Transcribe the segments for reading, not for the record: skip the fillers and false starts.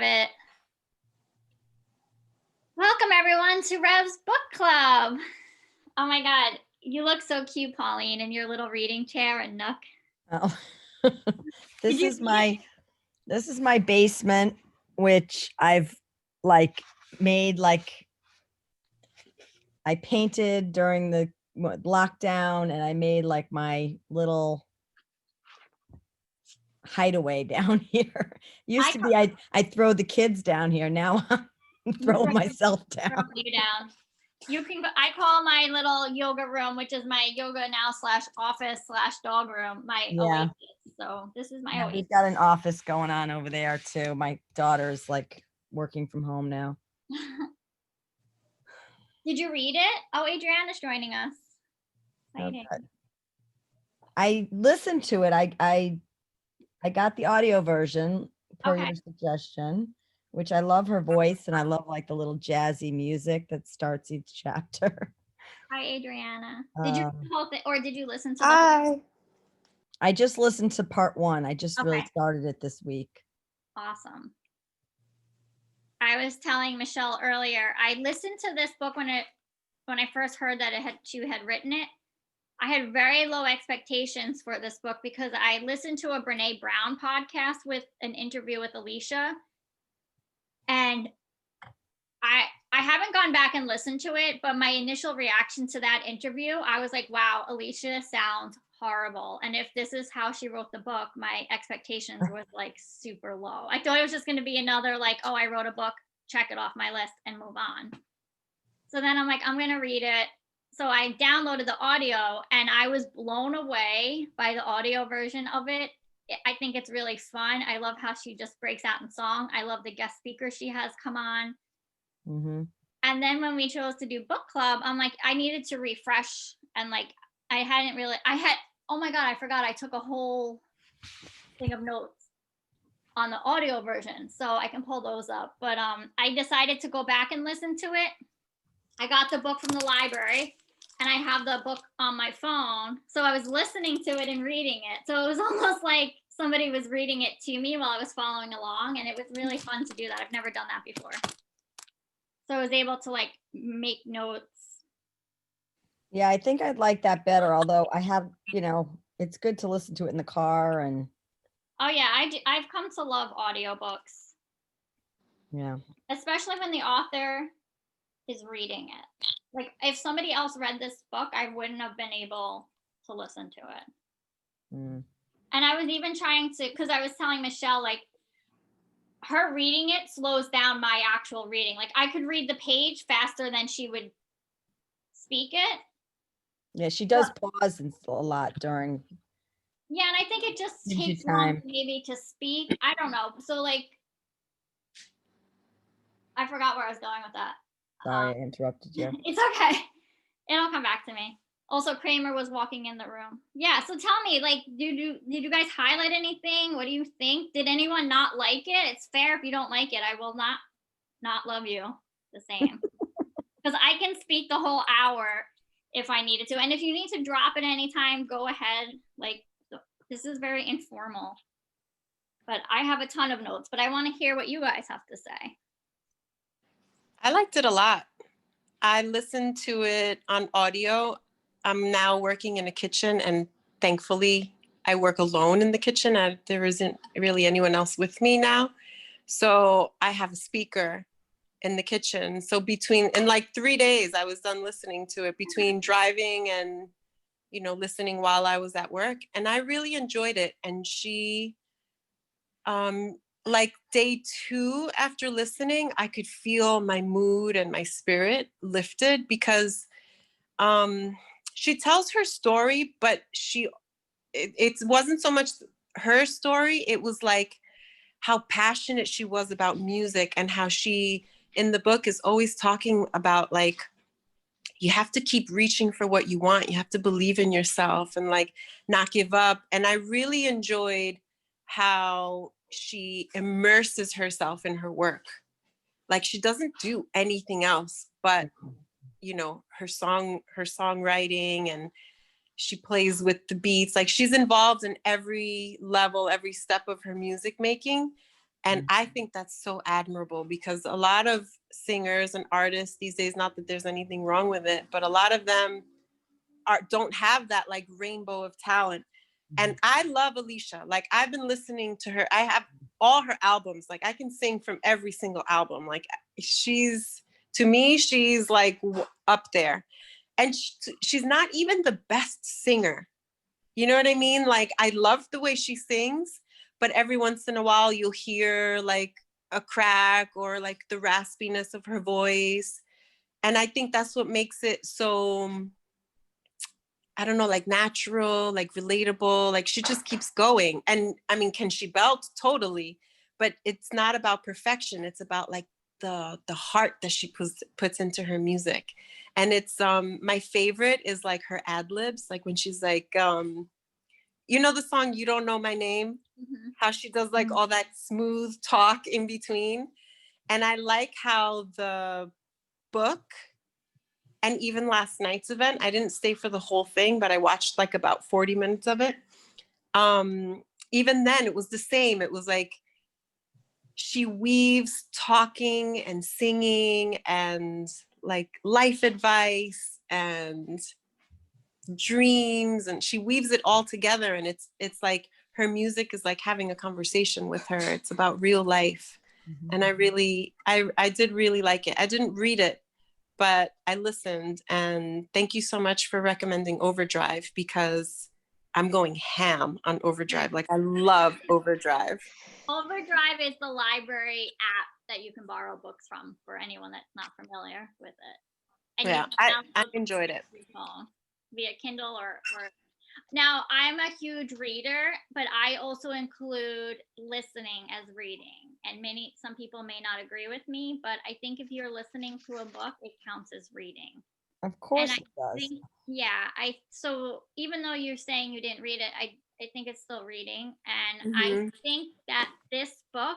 it. Welcome everyone to Rev's Book Club. Oh my God, you look so cute, Pauline, in your little reading chair and nook. Oh, this is my basement, which I've made I painted during the lockdown, and I made my little hideaway down here. Used to be I'd throw the kids down here. Now I'm throwing myself down. You down. You can. I call my little yoga room, which is my yoga now / office / dog room, my oasis. So this is my oasis. We've got an office going on over there too. My daughter's working from home now. Did you read it? Oh, Adriana's joining us. Okay. I listened to it. I got the audio version per your suggestion, which I love her voice, and I love the little jazzy music that starts each chapter. Hi, Adriana. Did you read the whole thing, or did you listen to the whole? I just listened to part 1. I just really started it this week. Awesome. I was telling Michelle earlier, I listened to this book when I first heard that she had written it. I had very low expectations for this book because I listened to a Brene Brown podcast with an interview with Alicia, and I haven't gone back and listened to it, but my initial reaction to that interview, I was like, wow, Alicia sounds horrible. And if this is how she wrote the book, my expectations was super low. I thought it was just going to be another oh, I wrote a book, check it off my list and move on. So then I'm like, I'm going to read it. So I downloaded the audio, and I was blown away by the audio version of it. I think it's really fun. I love how she just breaks out in song. I love the guest speaker she has come on. Mm-hmm. And then when we chose to do book club, I'm like, I needed to refresh. And oh my God, I forgot I took a whole thing of notes on the audio version, so I can pull those up. But I decided to go back and listen to it. I got the book from the library, and I have the book on my phone. So I was listening to it and reading it. So it was almost like somebody was reading it to me while I was following along. And it was really fun to do that. I've never done that before. So I was able to make notes. Yeah, I think I'd like that better. Although I have, it's good to listen to it in the car. And oh yeah, I've come to love audiobooks. Yeah. Especially when the author is reading it. If somebody else read this book, I wouldn't have been able to listen to it. Mm. And I was even trying to, because I was telling Michelle, her reading it slows down my actual reading. I could read the page faster than she would speak it. Yeah, she does pause a lot during. Yeah, and I think it just takes long maybe to speak. I don't know. So I forgot where I was going with that. Sorry, I interrupted you. It's okay. It'll come back to me. Also, Kramer was walking in the room. Yeah, so tell me, did you guys highlight anything? What do you think? Did anyone not like it? It's fair if you don't like it. I will not love you the same. Because I can speak the whole hour if I needed to. And if you need to drop it anytime, go ahead. This is very informal. But I have a ton of notes, but I want to hear what you guys have to say. I liked it a lot. I listened to it on audio. I'm now working in a kitchen, and thankfully I work alone in the kitchen. There isn't really anyone else with me now. So I have a speaker in the kitchen. So in 3 days, I was done listening to it between driving and, listening while I was at work. And I really enjoyed it. And she, day 2 after listening, I could feel my mood and my spirit lifted because she tells her story, but it wasn't so much her story. It was how passionate she was about music, and how she in the book is always talking about you have to keep reaching for what you want. You have to believe in yourself and not give up. And I really enjoyed how she immerses herself in her work. She doesn't do anything else but her songwriting, and she plays with the beats. She's involved in every level, every step of her music making. And I think that's so admirable, because a lot of singers and artists these days, not that there's anything wrong with it, but a lot of them don't have that like rainbow of talent. And I love Alicia. Like, I've been listening to her. I have all her albums. Like, I can sing from every single album. Like, to me, she's like up there. And she's not even the best singer. You know what I mean? Like, I love the way she sings, but every once in a while you'll hear like a crack or like the raspiness of her voice. And I think that's what makes it so, I don't know, like natural, like relatable. Like, she just keeps going. And I mean, can she belt? Totally. But it's not about perfection. It's about like the heart that she puts into her music. And it's my favorite is like her ad libs, like when she's like, you know, the song "You Don't Know My Name," how she does like all that smooth talk in between. And I like how the book, and even last night's event, I didn't stay for the whole thing, but I watched like about 40 minutes of it. Even then it was the same. It was like she weaves talking and singing and like life advice and dreams, and she weaves it all together. And it's like her music is like having a conversation with her. It's about real life. And I did really like it. I didn't read it, but I listened. And thank you so much for recommending Overdrive, because I'm going ham on Overdrive. Like, I love Overdrive. Overdrive is the library app that you can borrow books from, for anyone that's not familiar with it. And Yeah, I enjoyed it. Via Kindle or now, I'm a huge reader, but I also include listening as reading. And some people may not agree with me, but I think if you're listening to a book, it counts as reading. Of course it does. So even though you're saying you didn't read it, I think it's still reading. And I think that this book,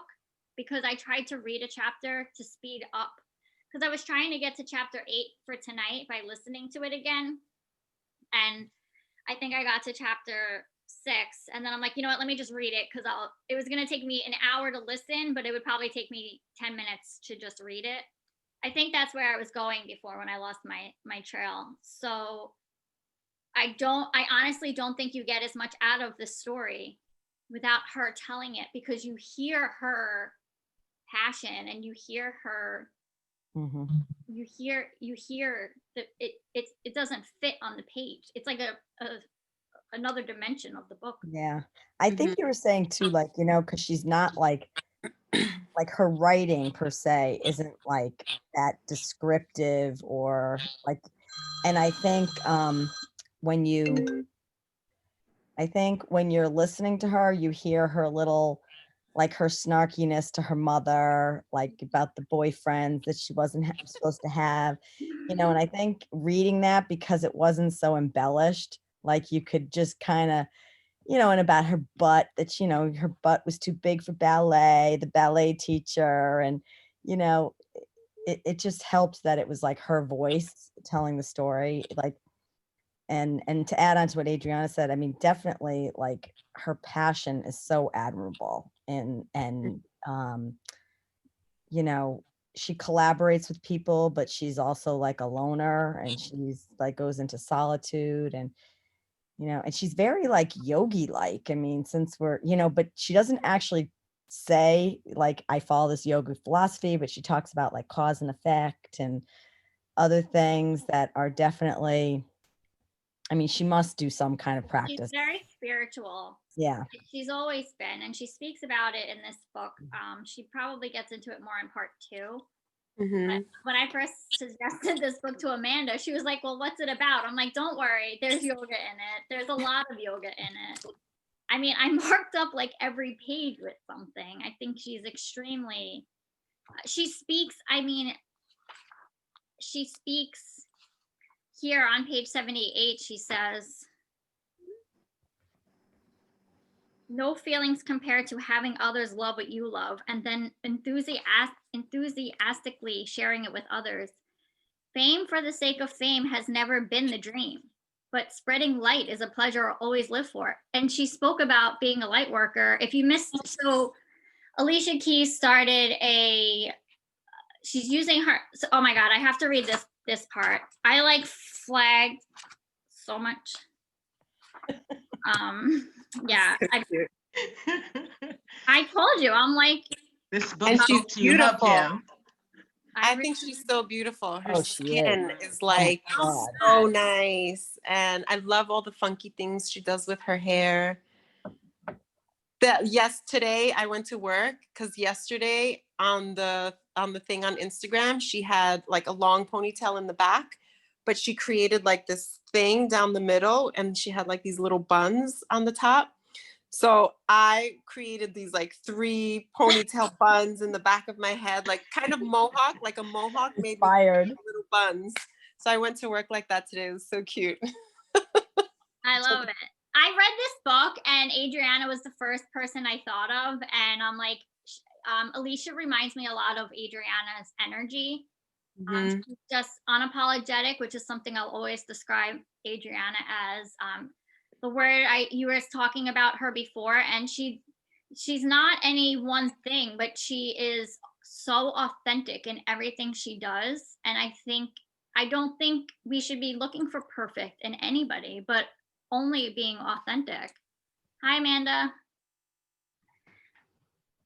because I tried to read a chapter to speed up, because I was trying to get to chapter 8 for tonight by listening to it again. And I think I got to chapter 6, and then I'm like, you know what, let me just read it, because it was going to take me an hour to listen, but it would probably take me 10 minutes to just read it. I think that's where I was going before, when I lost my trail. So I honestly don't think you get as much out of the story without her telling it, because you hear her passion and you hear her. You hear that it doesn't fit on the page. It's like another dimension of the book. Yeah, I think you were saying too, like, you know, because she's not like her writing per se isn't like that descriptive or like, and I think when you're listening to her, you hear her little, like her snarkiness to her mother, like about the boyfriends that she wasn't supposed to have, you know. And I think reading that, because it wasn't so embellished, like you could just kind of, you know, and about her butt, that, you know, her butt was too big for ballet, the ballet teacher. And, you know, it just helped that it was like her voice telling the story. Like, and to add on to what Adriana said, I mean, definitely like her passion is so admirable. And you know, she collaborates with people, but she's also like a loner, and she's like goes into solitude, and you know, and she's very like yogi like. I mean, since we're, you know, but she doesn't actually say like I follow this yoga philosophy, but she talks about like cause and effect and other things that are definitely, I mean, she must do some kind of practice. She's very spiritual. Yeah. She's always been, and she speaks about it in this book. She probably gets into it more in part 2. But when I first suggested this book to Amanda, she was like, well, what's it about? I'm like, don't worry, there's yoga in it. There's a lot of yoga in it. I mean, I marked up like every page with something. I think she's extremely, she speaks here on page 78. She says, no feelings compared to having others love what you love, and then enthusiastically sharing it with others. Fame for the sake of fame has never been the dream, but spreading light is a pleasure I'll always live for. And she spoke about being a light worker. If you missed, so Alicia Keys started she's using her, oh my God, I have to read this part. I like flagged so much. Yeah, I told you, I'm like, This book And she's spoke to you, huh, beautiful. Pam? I think she's so beautiful. Her Oh, she skin is. is like God. so nice. And I love all the funky things she does with her hair. Today I went to work because yesterday on the thing on Instagram, she had like a long ponytail in the back, but she created like this thing down the middle and she had like these little buns on the top. So I created these like 3 ponytail buns in the back of my head, like kind of mohawk, like a mohawk made with Inspired. little buns. So I went to work like that today. It was so cute. I love it. I read this book and Adriana was the first person I thought of. And I'm like, Alicia reminds me a lot of Adriana's energy. Mhm. She's just unapologetic, which is something I'll always describe Adriana as. The word you were talking about her before, and she's not any one thing, but she is so authentic in everything she does. And I don't think we should be looking for perfect in anybody, but only being authentic. Hi, Amanda.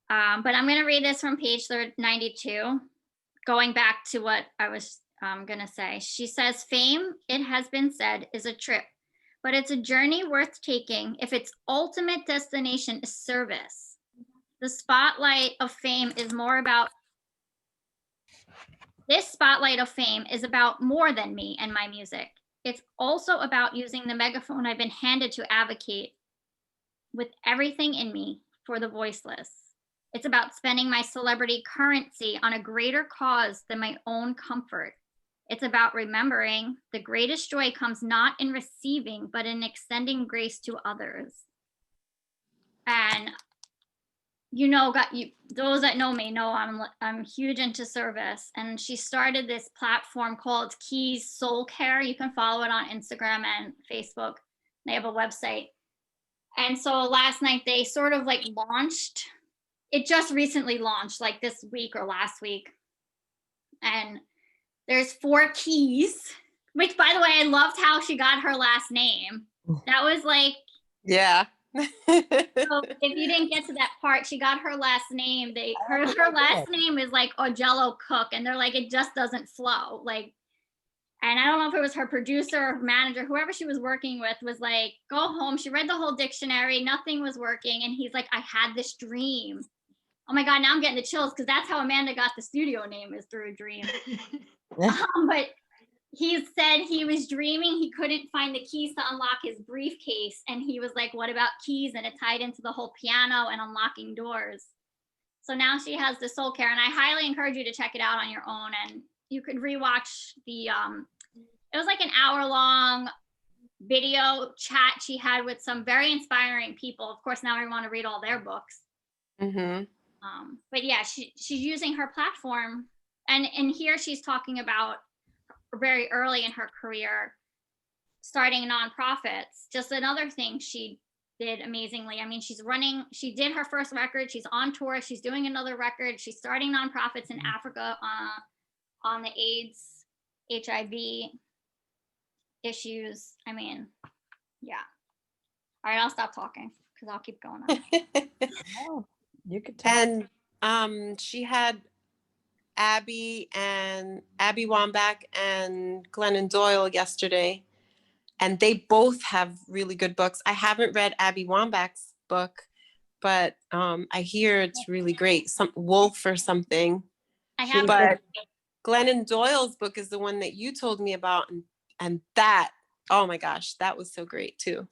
But I'm going to read this from page 92, going back to what I was going to say. She says, fame, it has been said, is a trip, but it's a journey worth taking if its ultimate destination is service. The spotlight of fame is this spotlight of fame is about more than me and my music. It's also about using the megaphone I've been handed to advocate with everything in me for the voiceless. It's about spending my celebrity currency on a greater cause than my own comfort. It's about remembering the greatest joy comes not in receiving, but in extending grace to others. And those that know me know I'm huge into service. And she started this platform called Keys Soul Care. You can follow it on Instagram and Facebook. They have a website. And so last night they sort of like launched. It just recently launched, like this week or last week. And there's 4 keys, which, by the way, I loved how she got her last name. That was like, Yeah. so if you didn't get to that part, she got her last name. Her last name is like Ojello Cook, and they're like, it just doesn't flow. Like, and I don't know if it was her producer or manager, whoever she was working with, was like, go home. She read the whole dictionary, nothing was working. And he's like, I had this dream. Oh my God, now I'm getting the chills because that's how Amanda got the studio name, is through a dream. But he said he was dreaming he couldn't find the keys to unlock his briefcase. And he was like, what about keys? And it tied into the whole piano and unlocking doors. So now she has the Soul Care, and I highly encourage you to check it out on your own. And you could rewatch it was like an hour-long video chat she had with some very inspiring people. Of course, now I want to read all their books. Mm-hmm. But yeah, she's using her platform, and here she's talking about very early in her career, starting nonprofits. Just another thing she did amazingly. I mean, she did her first record, she's on tour, she's doing another record, she's starting nonprofits in Africa on the AIDS, HIV issues. I mean, yeah. All right, I'll stop talking because I'll keep going on. Oh, you could tell. And she had Abby Wambach and Glennon Doyle yesterday, and they both have really good books. I haven't read Abby Wambach's book, but I hear it's really great. Some Wolf or something. I have But Glennon Doyle's book is the one that you told me about, and that, oh my gosh, that was so great too.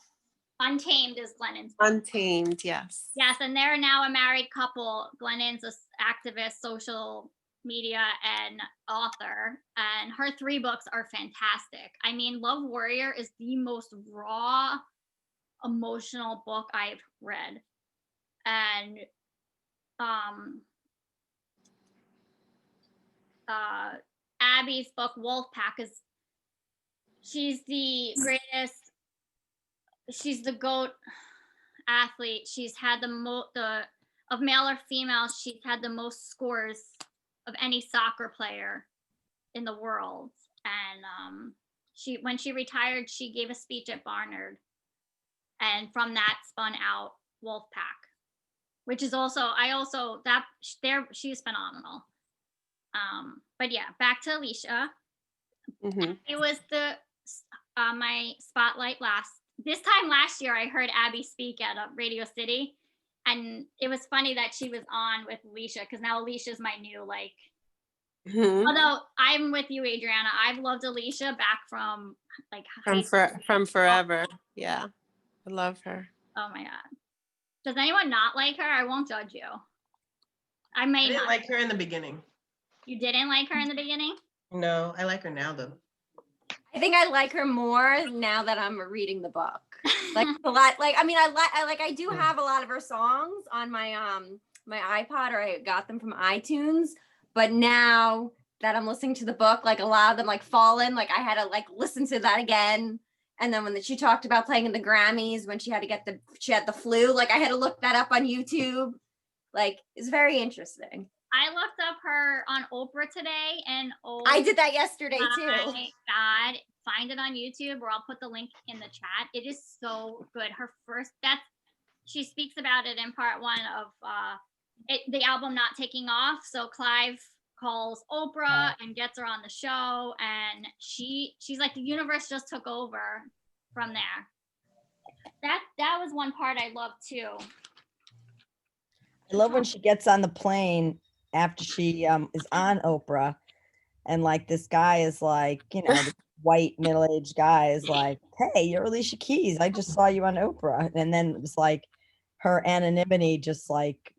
Untamed is Glennon's book. Untamed, yes. Yes, and they're now a married couple. Glennon's an activist, social media, and author, and her 3 books are fantastic. I mean, Love Warrior is the most raw, emotional book I've read. And Abby's book, Wolfpack, she's the greatest, she's the GOAT athlete. She's had the of male or female, she's had the most scores of any soccer player in the world. And when she retired, she gave a speech at Barnard, and from that spun out Wolfpack, which is she's phenomenal. But yeah, back to Alicia. Mm-hmm. It was my spotlight this time last year. I heard Abby speak at Radio City, and it was funny that she was on with Alicia, because now Alicia's my new Mm-hmm. although I'm with you, Adriana, I've loved Alicia back from from forever. Yeah, I love her. Oh my god, does anyone not like her? I won't judge you. I didn't like her in the beginning. You didn't like her in the beginning? No, I like her now though. I think I like her more now that I'm reading the book. Like a lot. Like I mean, I do have a lot of her songs on my my iPod, or I got them from iTunes. But now that I'm listening to the book, like a lot of them like Fallen, like I had to like listen to that again. And then when she talked about playing in the Grammys when she had the flu, like I had to look that up on YouTube. Like it's very interesting. I looked up her on Oprah today, and I did that yesterday too. My God, find it on YouTube, or I'll put the link in the chat. It is so good. She speaks about it in part one of the album Not Taking Off. So Clive calls Oprah and gets her on the show, and she's like, the universe just took over from there. That was one part I loved too. I love when she gets on the plane after she is on Oprah, and like this guy is like, this white middle-aged guy is like, hey, you're Alicia Keys, I just saw you on Oprah. And then it was like her anonymity just like,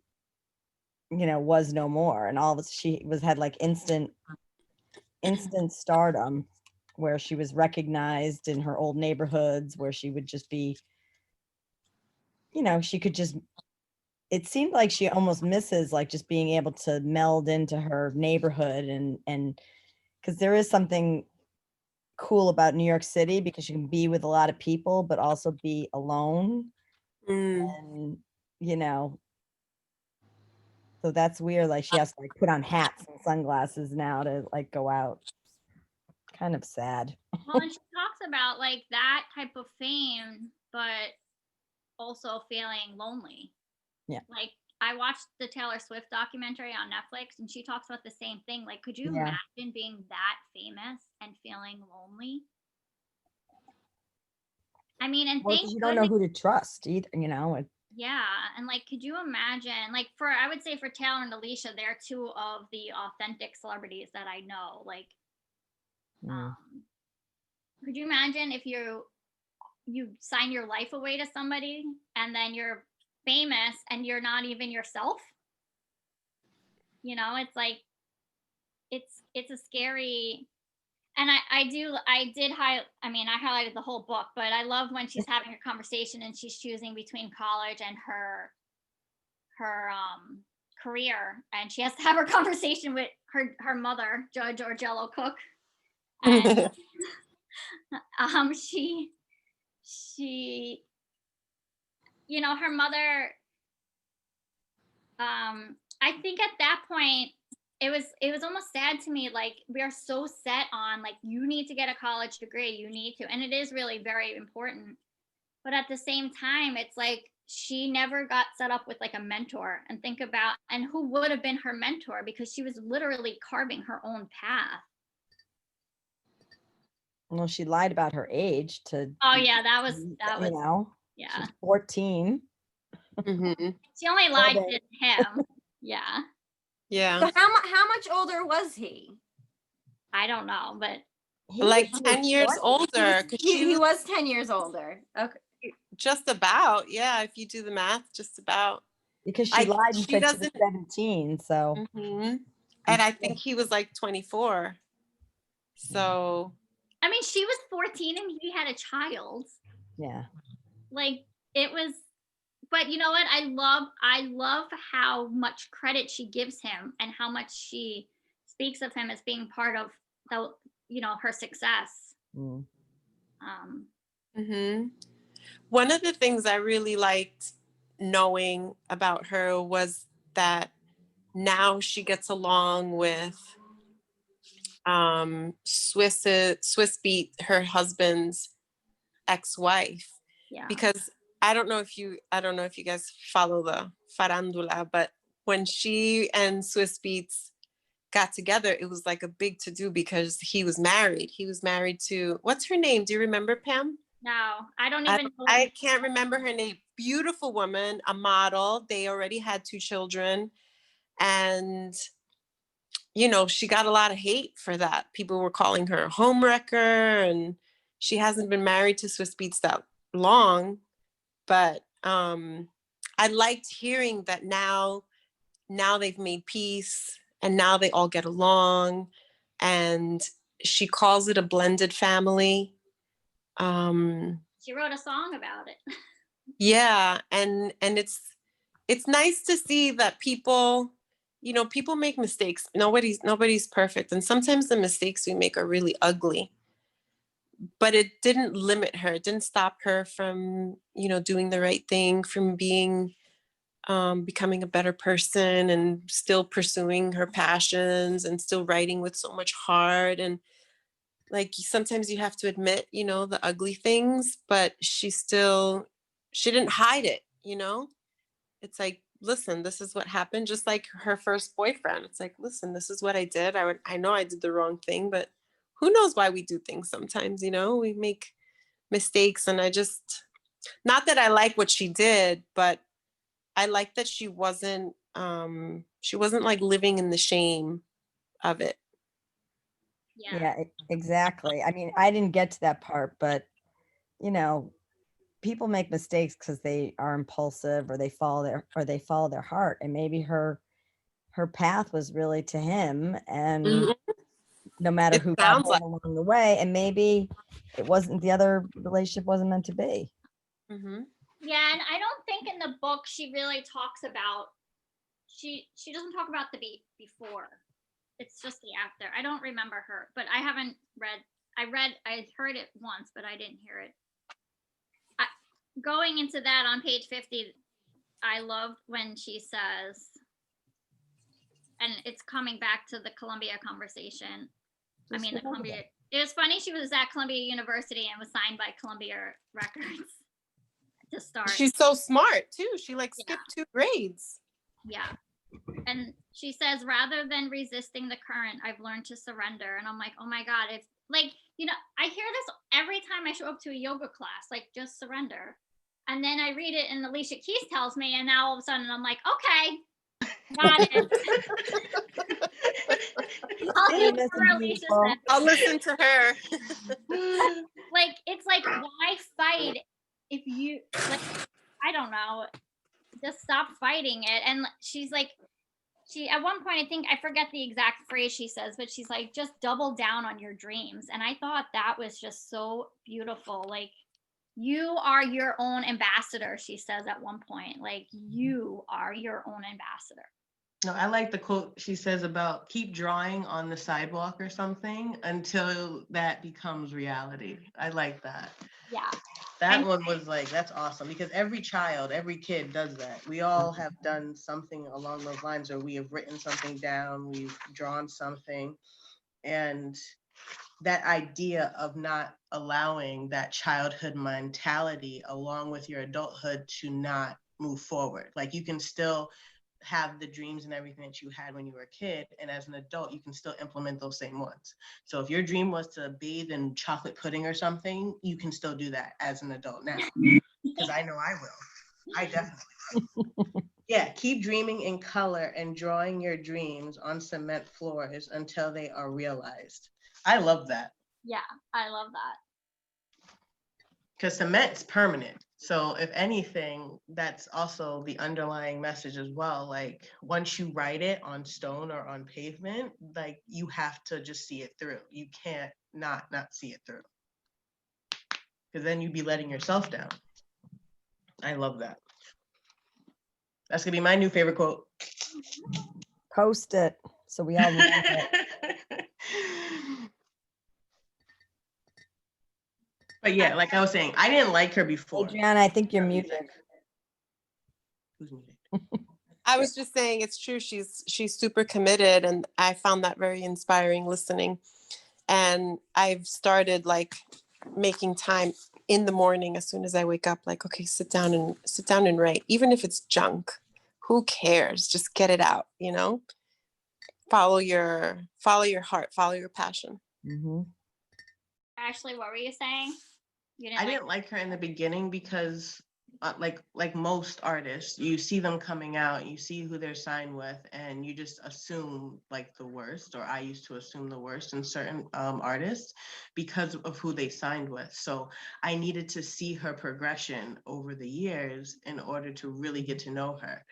was no more, and all of it, she had like instant stardom, where she was recognized in her old neighborhoods, where she would just be, she could just, it seemed like she almost misses like just being able to meld into her neighborhood, and because there is something cool about New York City, because you can be with a lot of people but also be alone. And so that's weird, like she has to like put on hats and sunglasses now to like go out. Kind of sad. Well, and she talks about like that type of fame, but also feeling lonely. Yeah. Like I watched the Taylor Swift documentary on Netflix, and she talks about the same thing. Like, could you imagine being that famous and feeling lonely? I mean, and you don't know who to trust either, Yeah, and like, could you imagine? Like, I would say for Taylor and Alicia, they're two of the authentic celebrities that I know. Like, could you imagine if you sign your life away to somebody, and then you're famous and you're not even yourself? It's like, it's a scary. And I highlighted the whole book, but I love when she's having a conversation and she's choosing between college and her career, and she has to have her conversation with her mother, Judge Orgello Cook. And she her mother, I think at that point it was almost sad to me. Like, we are so set on like, you need to get a college degree, you need to, and it is really very important. But at the same time, it's like she never got set up with like a mentor, and who would have been her mentor, because she was literally carving her own path. Well, she lied about her age to. Oh yeah, that was yeah. She's 14. Mm-hmm. She only lied to him. Yeah. Yeah. So how much older was he? I don't know, but like 10 years older, because he was 10 years older. Okay. Just about, yeah, if you do the math, just about. Because she lied and said she was 17, so. Mm-hmm. And I think he was like 24. So. I mean, she was 14 and he had a child. Yeah. Like, it was, but you know what? I love how much credit she gives him, and how much she speaks of him as being part of her success. One of the things I really liked knowing about her was that now she gets along with Swiss Beat, her husband's ex-wife, Yeah. because I don't know if you guys follow the farandula, but when she and Swiss Beats got together, it was like a big to do because he was married. He was married to, what's her name? Do you remember, Pam? No, I don't even know. I can't remember her name. Beautiful woman, a model. They already had 2 children. And, you know, she got a lot of hate for that. People were calling her a homewrecker, and she hasn't been married to Swiss Beats that long. But I liked hearing that now they've made peace and now they all get along, and she calls it a blended family. She wrote a song about it. Yeah, and it's nice to see that people, you know, people make mistakes. Nobody's perfect, and sometimes the mistakes we make are really ugly. But it didn't limit her. It didn't stop her from, you know, doing the right thing, from being becoming a better person, and still pursuing her passions, and still writing with so much heart. And like, sometimes you have to admit, you know, the ugly things, but she didn't hide it, you know? It's like, listen, this is what happened. Just like her first boyfriend. It's like, listen, this is what I did. I know I did the wrong thing, but who knows why we do things sometimes, you know? We make mistakes, and not that I like what she did, but I like that she wasn't like living in the shame of it. Yeah, exactly. I mean, I didn't get to that part, but you know, people make mistakes because they are impulsive, or they follow their heart. And maybe her path was really to him, and Mhm. no matter It who got sounds like. home along the way, and maybe the other relationship wasn't meant to be. Mhm. Yeah, and I don't think in the book she really talks about, she doesn't talk about the before. It's just the after. I don't remember her, but I haven't read. I heard it once, but I didn't hear it. Going into that on page 50, I love when she says, and it's coming back to the Columbia conversation. I mean, the Columbia. It was funny. She was at Columbia University and was signed by Columbia Records to start. She's so smart too. She like skipped 2 grades. Yeah. And she says, rather than resisting the current, I've learned to surrender. And I'm like, oh my God, if like, you know, I hear this every time I show up to a yoga class, like, just surrender. And then I read it and Alicia Keys tells me, and now all of a sudden I'm like, okay, got it. I'll listen to her. Like, it's like, why fight if you, like, I don't know, just stop fighting it. And she's like, at one point, I think, I forget the exact phrase she says, but she's like, just double down on your dreams. And I thought that was just so beautiful. Like, you are your own ambassador, she says at one point. Like, you are your own ambassador. No, I like the quote she says about keep drawing on the sidewalk or something until that becomes reality. I like that. Yeah. That one was like, that's awesome, because every child, every kid does that. We all have done something along those lines, or we have written something down, we've drawn something. And that idea of not allowing that childhood mentality along with your adulthood to not move forward. Like, you can still have the dreams and everything that you had when you were a kid, and as an adult you can still implement those same ones. So if your dream was to bathe in chocolate pudding or something, you can still do that as an adult now, because I know I will. I definitely will. Yeah, keep dreaming in color and drawing your dreams on cement floors until they are realized. I love that. Yeah, I love that. Because cement's permanent. So if anything, that's also the underlying message as well. Like, once you write it on stone or on pavement, like, you have to just see it through. You can't not see it through. Because then you'd be letting yourself down. I love that. That's gonna be my new favorite quote. Post it so we all read it. But yeah, like I was saying, I didn't like her before. Adriana, I think you're muted. Who's muted? I was just saying it's true. She's super committed, and I found that very inspiring listening. And I've started like making time in the morning as soon as I wake up, like, okay, sit down and write, even if it's junk. Who cares? Just get it out, you know? Follow your heart, follow your passion. Mhm. Ashley, what were you saying? You I didn't like her in the beginning because like most artists, you see them coming out, you see who they're signed with, and you just assume like the worst, or I used to assume the worst in certain artists because of who they signed with. So I needed to see her progression over the years in order to really get to know her.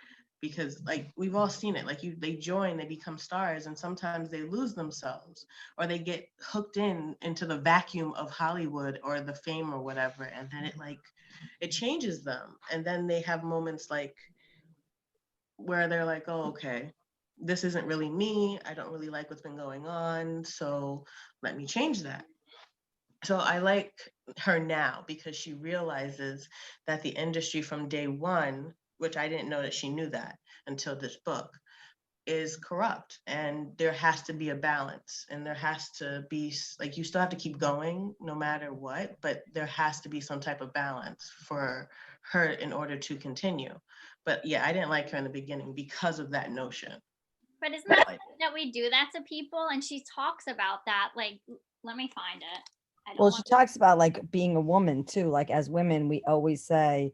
Because like we've all seen it, like they join, they become stars, and sometimes they lose themselves, or they get hooked into the vacuum of Hollywood or the fame or whatever, and then it changes them, and then they have moments like where they're like, oh, okay, this isn't really me, I don't really like what's been going on, so let me change that. So I like her now because she realizes that the industry from day one, which I didn't know that she knew that until this book, is corrupt, and there has to be a balance, and there has to be like, you still have to keep going no matter what, but there has to be some type of balance for her in order to continue. But yeah, I didn't like her in the beginning because of that notion. But isn't that that we do that to people? And she talks about that. Like, let me find it. I don't Well, want she talks about like being a woman too. Like as women, we always say,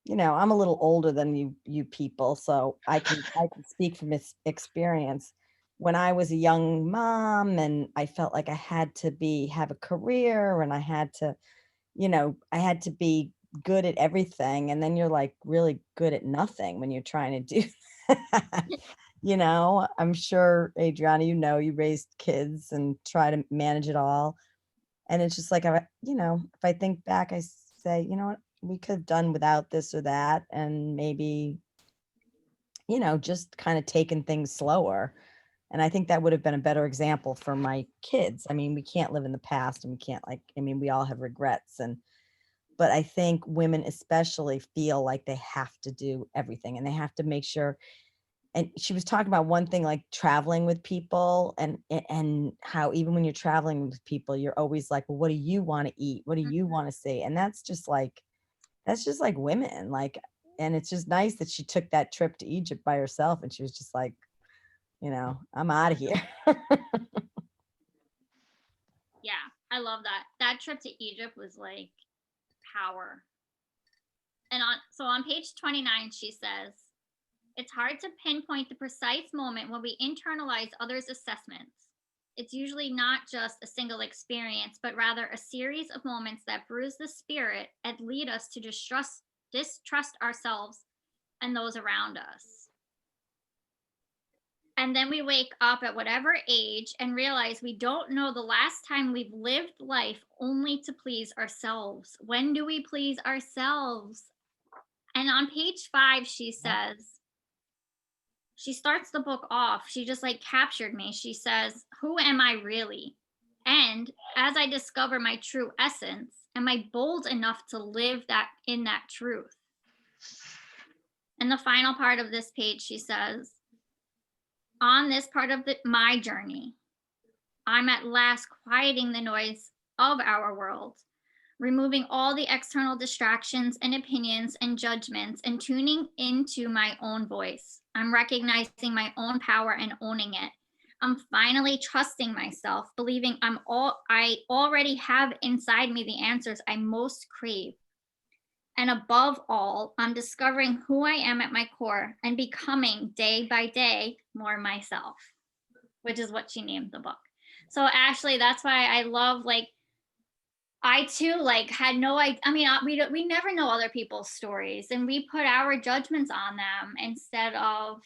you know, I'm a little older than you people, so I can speak from experience. When I was a young mom and I felt like I had to have a career, and I had to, you know, I had to be good at everything, and then you're like really good at nothing when you're trying to do that. You know, I'm sure, Adriana, you know, you raised kids and try to manage it all. And it's just like, you know, if I think back, I say, you know what, we could have done without this or that. And maybe, you know, just kind of taken things slower. And I think that would have been a better example for my kids. I mean, we can't live in the past, and we can't I mean, we all have regrets. But I think women especially feel like they have to do everything, and they have to make sure. And she was talking about one thing, like traveling with people, and how even when you're traveling with people, you're always like, well, what do you want to eat? What do you want to see? And that's just like women, like, and it's just nice that she took that trip to Egypt by herself, and she was just like, you know, I'm out of here. Yeah, I love that. That trip to Egypt was like power. And on page 29, she says, it's hard to pinpoint the precise moment when we internalize others' assessments. It's usually not just a single experience, but rather a series of moments that bruise the spirit and lead us to distrust ourselves and those around us. And then we wake up at whatever age and realize we don't know the last time we've lived life only to please ourselves. When do we please ourselves? And on page 5, she says, she starts the book off. She just like captured me. She says, who am I really? And as I discover my true essence, am I bold enough to live that in that truth? And the final part of this page, she says, on this part of my journey, I'm at last quieting the noise of our world, removing all the external distractions and opinions and judgments, and tuning into my own voice. I'm recognizing my own power and owning it. I'm finally trusting myself, believing I already have inside me the answers I most crave. And above all, I'm discovering who I am at my core and becoming day by day more myself, which is what she named the book. So Ashley, that's why I love, like, I too like had no idea. I mean, we never know other people's stories, and we put our judgments on them instead of,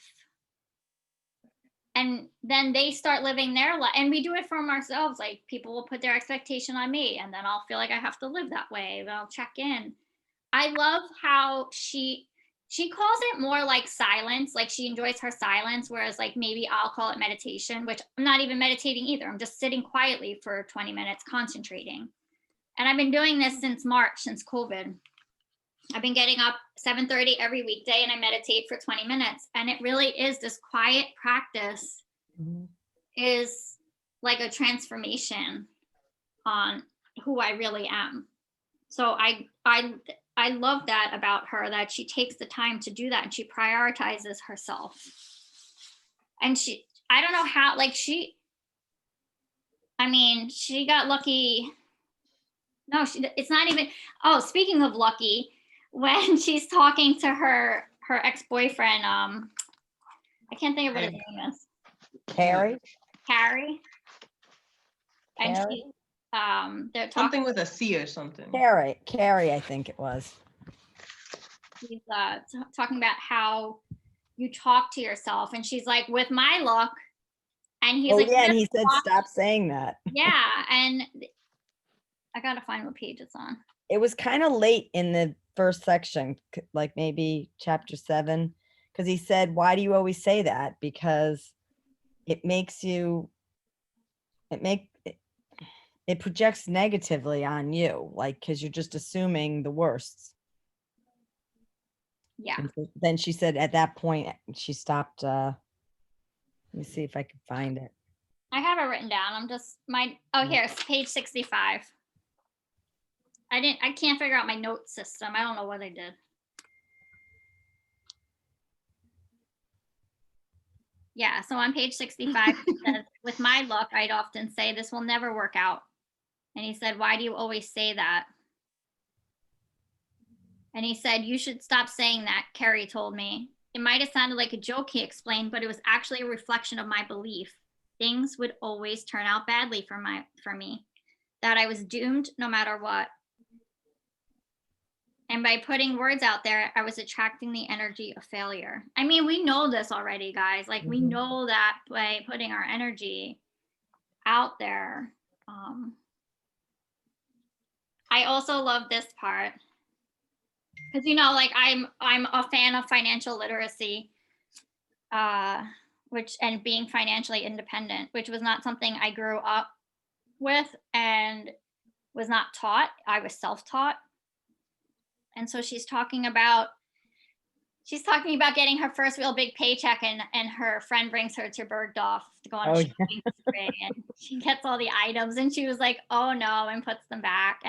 and then they start living their life, and we do it from ourselves. Like, people will put their expectation on me, and then I'll feel like I have to live that way. I'll check in. I love how she calls it more like silence, like she enjoys her silence, whereas like maybe I'll call it meditation, which I'm not even meditating either. I'm just sitting quietly for 20 minutes concentrating. And I've been doing this since March, since COVID. I've been getting up 7:30 every weekday and I meditate for 20 minutes. And it really is this quiet practice Mhm. is like a transformation on who I really am. So I love that about her, that she takes the time to do that and she prioritizes herself. And I don't know how, like she got lucky. No, it's not even. Oh, speaking of lucky, when she's talking to her ex-boyfriend, I can't think of what his name is. Carrie? Harry. And Carrie? they're Something talking. with a C or something. Carrie, I think it was. He's talking about how you talk to yourself, and she's like, with my luck, and he's Oh, like, yeah, and "Just he said, watch." stop saying that. Yeah, and I gotta find what page it's on. It was kind of late in the first section, like maybe chapter 7, because he said, why do you always say that? Because it makes you, it projects negatively on you, like, because you're just assuming the worst. Yeah. And then she said at that point, she stopped. Let me see if I can find it. I have it written down. I'm just here's page 65. I can't figure out my note system. I don't know what I did. Yeah, so on page 65, it says, with my luck, I'd often say this will never work out. And he said, why do you always say that? And he said, you should stop saying that, Carrie told me. It might have sounded like a joke, he explained, but it was actually a reflection of my belief. Things would always turn out badly for me, that I was doomed no matter what. And by putting words out there, I was attracting the energy of failure. I mean, we know this already, guys. Like, we know that by putting our energy out there. I also love this part because, like, I'm a fan of financial literacy, and being financially independent, which was not something I grew up with and was not taught. I was self-taught. And so she's talking about getting her first real big paycheck, and her friend brings her to Bergdorf to go on a shopping spree, and she gets all the items and she was like, oh no, and puts them back.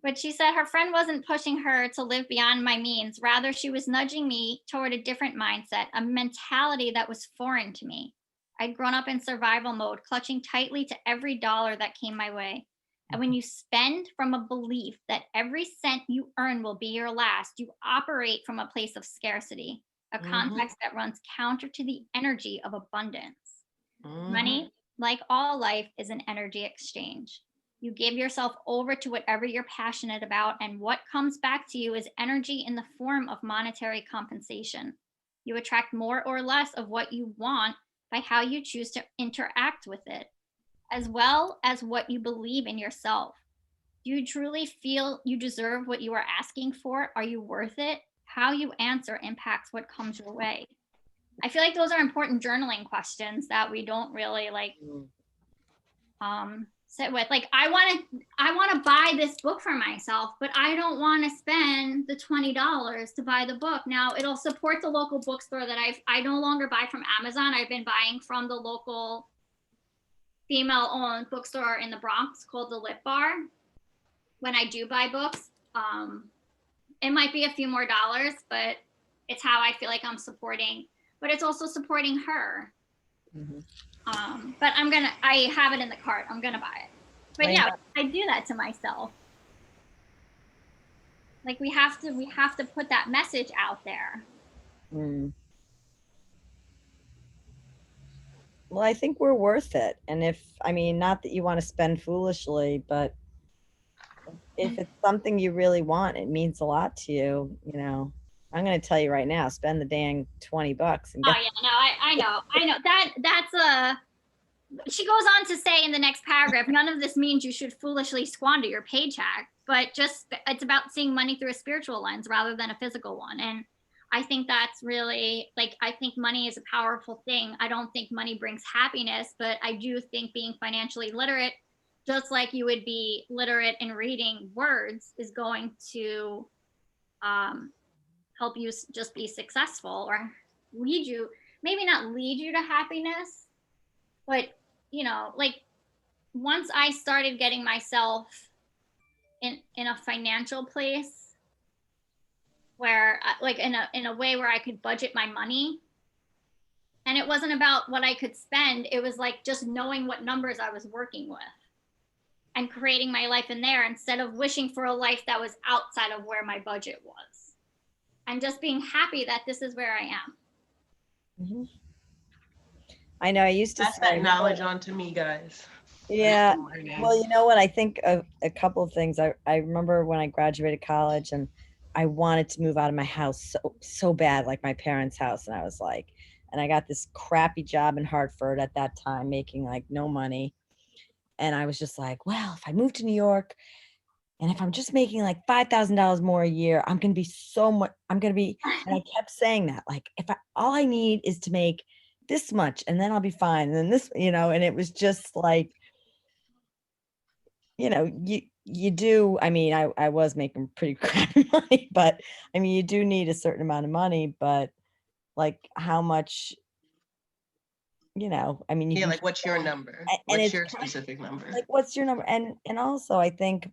But she said her friend wasn't pushing her to live beyond my means. Rather, she was nudging me toward a different mindset, a mentality that was foreign to me. I'd grown up in survival mode, clutching tightly to every dollar that came my way. And when you spend from a belief that every cent you earn will be your last, you operate from a place of scarcity, a context that runs counter to the energy of abundance. Money, like all life, is an energy exchange. You give yourself over to whatever you're passionate about, and what comes back to you is energy in the form of monetary compensation. You attract more or less of what you want by how you choose to interact with it, as well as what you believe in yourself. Do you truly feel you deserve what you are asking for? Are you worth it? How you answer impacts what comes your way. I feel like those are important journaling questions that we don't really sit with. Like, I want to buy this book for myself, but I don't want to spend the $20 to buy the book. Now, it'll support the local bookstore that I no longer buy from Amazon. I've been buying from the local female-owned bookstore in the Bronx called the Lip Bar. When I do buy books, it might be a few more dollars, but it's how I feel like I'm supporting. But it's also supporting her. But I have it in the cart. I'm gonna buy it. But yeah, I do that to myself. Like, we have to put that message out there. Well, I think we're worth it. And not that you want to spend foolishly, but if it's something you really want, it means a lot to you, I'm going to tell you right now, spend the dang $20 and get. Oh yeah, no, I know. That's she goes on to say in the next paragraph, none of this means you should foolishly squander your paycheck, but just it's about seeing money through a spiritual lens rather than a physical one. And I think that's really, I think money is a powerful thing. I don't think money brings happiness, but I do think being financially literate just like you would be literate in reading words, is going to help you just be successful, or lead you, maybe not lead you to happiness, but like once I started getting myself in a financial place where like in a way where I could budget my money, and it wasn't about what I could spend, it was like just knowing what numbers I was working with and creating my life in there instead of wishing for a life that was outside of where my budget was, and just being happy that this is where I am. Mhm. I know I used to Pass say, that knowledge on to me, guys. yeah, I'm learning. well, you know what? I think of a couple of things. I remember when I graduated college and I wanted to move out of my house so bad, like my parents' house. And I was like, and I got this crappy job in Hartford at that time, making like no money. And I was just like, well, if I move to New York and if I'm just making like $5,000 more a year, I'm going to be so much, I'm going to be, and I kept saying that, like, all I need is to make this much and then I'll be fine. And then this, and it was just like, you do, I mean, I was making pretty crappy money, but I mean, you do need a certain amount of money, but like how much, I mean, you Yeah, can, like what's your number? and What's it's your specific number? like, what's your number? And also I think,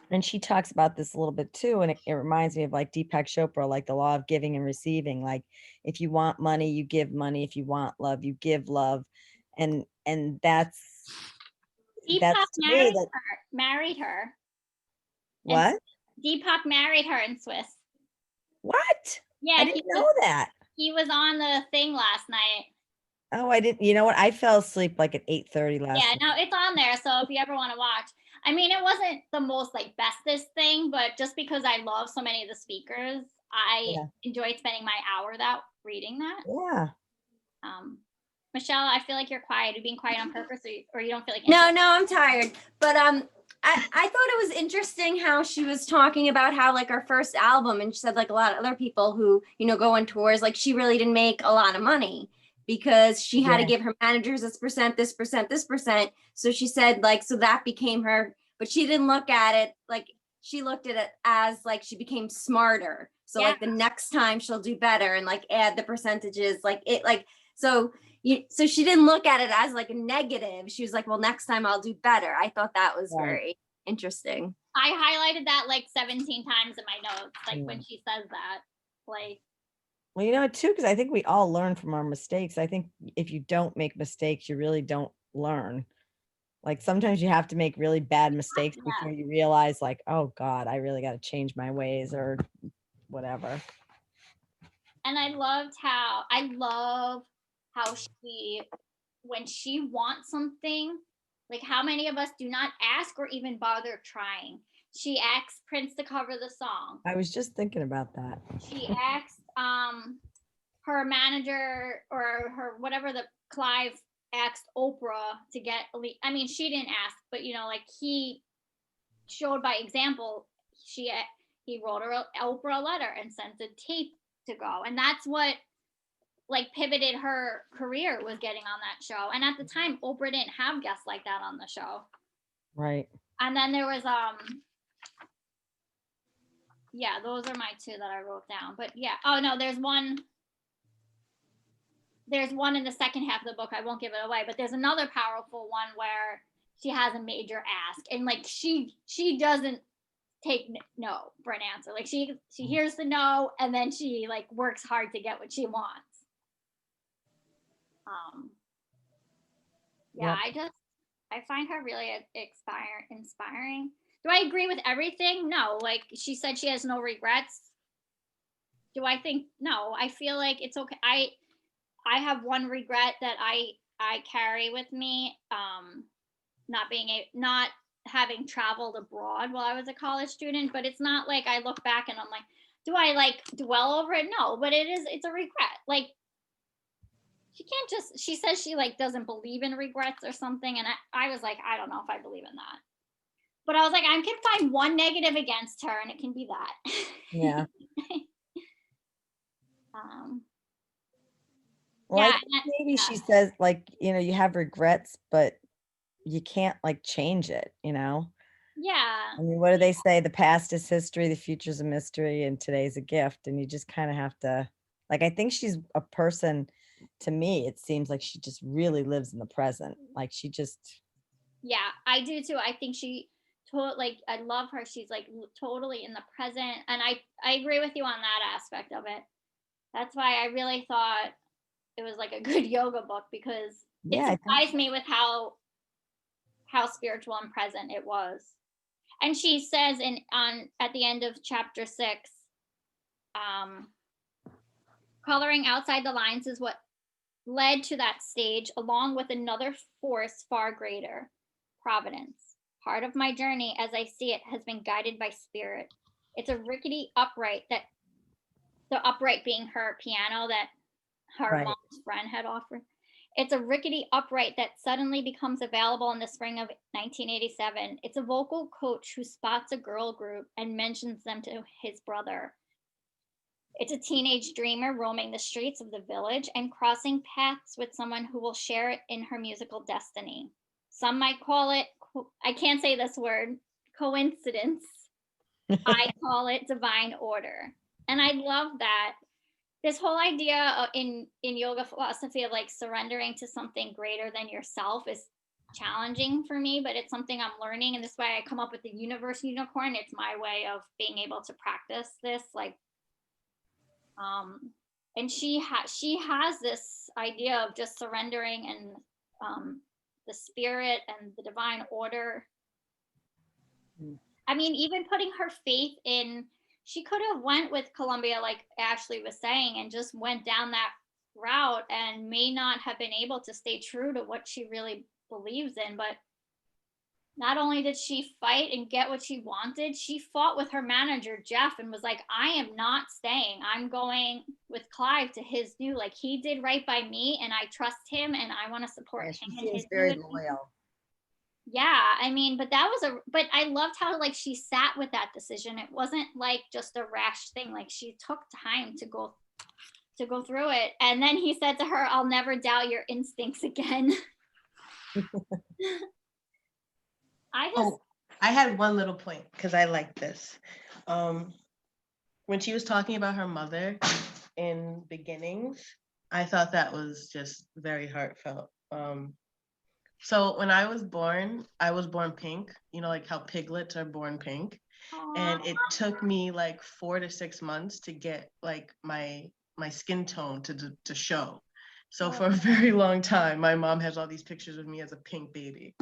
and she talks about this a little bit too, and it reminds me of like Deepak Chopra, like the law of giving and receiving. Like if you want money, you give money. If you want love, you give love. And that's Deepak to me that, married her. what? Deepak married her in Swiss. What? Yeah, I didn't know that. He was on the thing last night. Oh, I didn't. You know what? I fell asleep like at 8:30 last Yeah, night. no, it's on there. So if you ever want to watch, I mean, it wasn't the most like bestest thing, but just because I love so many of the speakers, I enjoyed spending my hour reading that. Yeah. Michelle, I feel like you're quiet. Are you being quiet on purpose, or you don't feel like? No, I'm tired. But I thought it was interesting how she was talking about how like her first album, and she said like a lot of other people who go on tours, like she really didn't make a lot of money because she had to give her managers this percent, this percent, this percent. So she said like, so that became her, but she didn't look at it like, she looked at it as like she became smarter. So like the next time she'll do better and like add the percentages, like it like, so she didn't look at it as like a negative. She was like, well, next time I'll do better. I thought that was very interesting. I highlighted that like 17 times in my notes, like when she says that, like. Well, too, because I think we all learn from our mistakes. I think if you don't make mistakes, you really don't learn. Like sometimes you have to make really bad mistakes before you realize like, oh God, I really got to change my ways or whatever. And I love how she, when she wants something, like how many of us do not ask or even bother trying. She asked Prince to cover the song. I was just thinking about that. She asked her manager or her whatever, the Clive asked Oprah to get, I mean, she didn't ask, but like he showed by example. He wrote her Oprah a letter and sent a tape to go, and that's what like pivoted her career, was getting on that show. And at the time Oprah didn't have guests like that on the show. Right. And then there was yeah, those are my two that I wrote down. But yeah, oh no, there's one in the second half of the book. I won't give it away, but there's another powerful one where she has a major ask, and like she doesn't take no for an answer. Like she hears the no, and then she like works hard to get what she wants. Yeah, yep. I find her really inspiring. Do I agree with everything? No. Like she said, she has no regrets. Do I think? No. I feel like it's okay. I have one regret that I carry with me, not having traveled abroad while I was a college student. But it's not like I look back and I'm like, do I like dwell over it? No. But it's a regret. Like she says she like doesn't believe in regrets or something, and I was like, I don't know if I believe in that. But I was like, I can find one negative against her, and it can be that. Yeah. Well, yeah, maybe she says like, you have regrets, but you can't like change it, you know? Yeah. I mean, what do they say? The past is history, the future's a mystery, and today's a gift. And you just kind of have to, like, I think she's a person, to me, it seems like she just really lives in the present. Like she just, Yeah, I do too. I think like I love her. She's like totally in the present, and I agree with you on that aspect of it. That's why I really thought it was like a good yoga book, because it yeah, I think, surprised me with how spiritual and present it was. And she says at the end of chapter 6, um, coloring outside the lines is what led to that stage, along with another force far greater, providence. Part of my journey, as I see it, has been guided by spirit. It's a rickety upright, that the upright being her piano that her right. mom's friend had offered. It's a rickety upright that suddenly becomes available in the spring of 1987. It's a vocal coach who spots a girl group and mentions them to his brother. It's a teenage dreamer roaming the streets of the village and crossing paths with someone who will share it in her musical destiny. Some might call it, I can't say this word, coincidence. I call it divine order. And I love that. This whole idea in yoga philosophy of like surrendering to something greater than yourself is challenging for me, but it's something I'm learning. And this is why I come up with the universe unicorn. It's my way of being able to practice this, like, and she has this idea of just surrendering, and the spirit and the divine order. I mean, even putting her faith in, she could have went with Columbia, like Ashley was saying, and just went down that route and may not have been able to stay true to what she really believes in. But not only did she fight and get what she wanted, she fought with her manager, Jeff, and was like, I am not staying. I'm going with Clive to his new, like, he did right by me and I trust him and I want to support Yeah, him she and seems his very new. loyal. Yeah, I mean, but but I loved how like she sat with that decision. It wasn't like just a rash thing. Like she took time to go through it. And then he said to her, I'll never doubt your instincts again. Oh, I had one little point because I like this. When she was talking about her mother in beginnings, I thought that was just very heartfelt. So when I was born pink, you know, like how piglets are born pink. And it took me like 4 to 6 months to get like my skin tone to show. So for a very long time, my mom has all these pictures of me as a pink baby.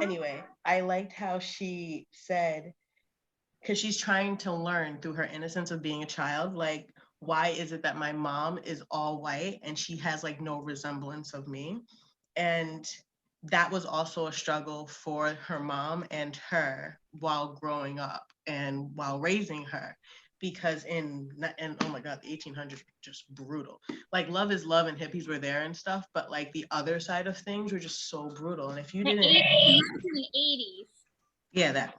Anyway, I liked how she said, because she's trying to learn through her innocence of being a child, like, why is it that my mom is all white and she has like no resemblance of me? And that was also a struggle for her mom and her while growing up and while raising her, because in oh my god, the 1800s were just brutal. Like Love is Love and hippies were there and stuff, but like the other side of things were just so brutal. And if you didn't, 1980s. yeah, that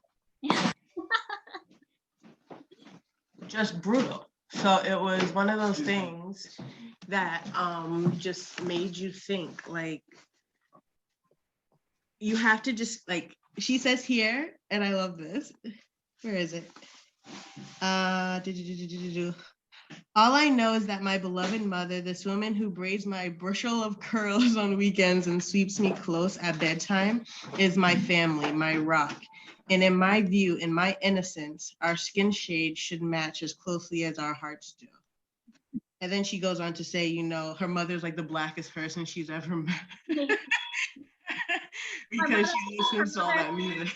just brutal. So it was one of those things that just made you think, like, you have to just, like, she says here, and I love this. Where is it? All I know is that my beloved mother, this woman who braids my bushel of curls on weekends and sweeps me close at bedtime, is my family, my rock. And in my view, in my innocence, our skin shades should match as closely as our hearts do. And then she goes on to say, you know, her mother's like the blackest person she's ever met. Because she listens to all that music.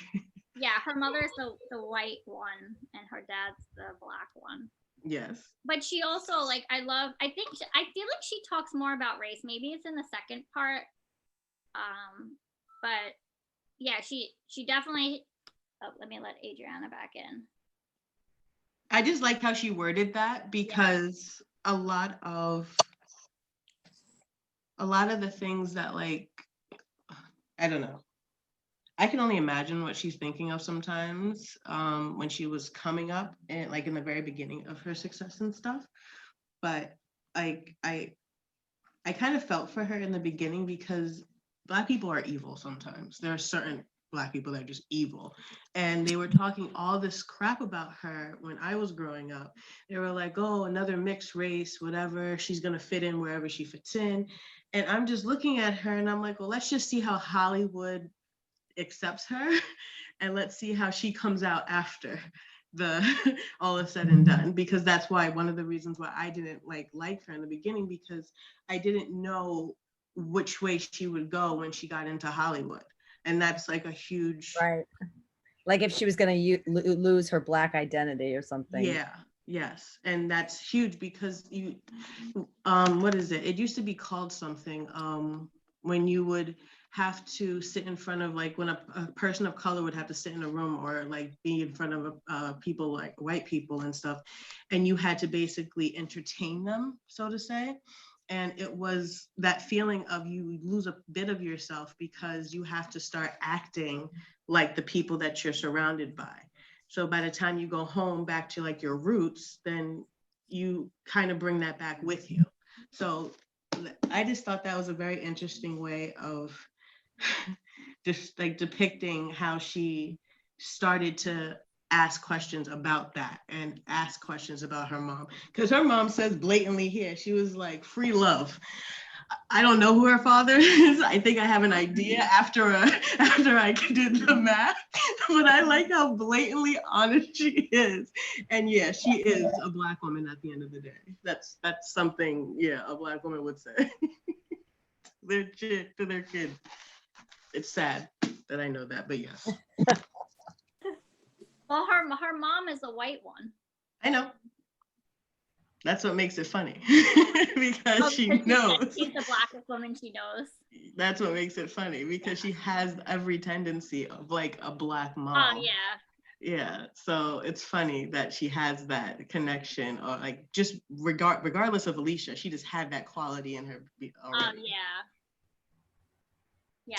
Yeah, her mother's the white one and her dad's the black one. Yes. But she also, like, I feel like she talks more about race. Maybe it's in the second part. But yeah, she definitely, let me let Adriana back in. I just like how she worded that, because a lot of the things that, like, I don't know, I can only imagine what she's thinking of sometimes when she was coming up and like in the very beginning of her success and stuff. But like I kind of felt for her in the beginning, because Black people are evil sometimes. There are certain Black people that are just evil. And they were talking all this crap about her when I was growing up. They were like, oh, another mixed race, whatever. She's going to fit in wherever she fits in. And I'm just looking at her and I'm like, well, let's just see how Hollywood accepts her. And let's see how she comes out after the all is said and done, because that's why one of the reasons why I didn't like her in the beginning, because I didn't know which way she would go when she got into Hollywood. And that's like a huge, Right. Like if she was going to lose her Black identity or something. yeah, yes. And that's huge because what is it? It used to be called something when you would have to sit in front of, like when a person of color would have to sit in a room or like be in front of people like white people and stuff, and you had to basically entertain them, so to say. And it was that feeling of you lose a bit of yourself because you have to start acting like the people that you're surrounded by. So by the time you go home back to like your roots, then you kind of bring that back with you. So I just thought that was a very interesting way of just like depicting how she started to ask questions about that and ask questions about her mom. Because her mom says blatantly here, she was like, free love. I don't know who her father is. I think I have an idea after I did the math, but I like how blatantly honest she is. And yeah, she is a Black woman at the end of the day. That's something, yeah, a Black woman would say. To their kid. It's sad that I know that, but yes. Well, her mom is a white one. I know. That's what makes it funny. Because she knows. She's the Blackest woman she knows. That's what makes it funny, because she has every tendency of like a Black mom. Oh, yeah. Yeah, so it's funny that she has that connection, or like just regardless of Alicia, she just had that quality in her already. Yeah.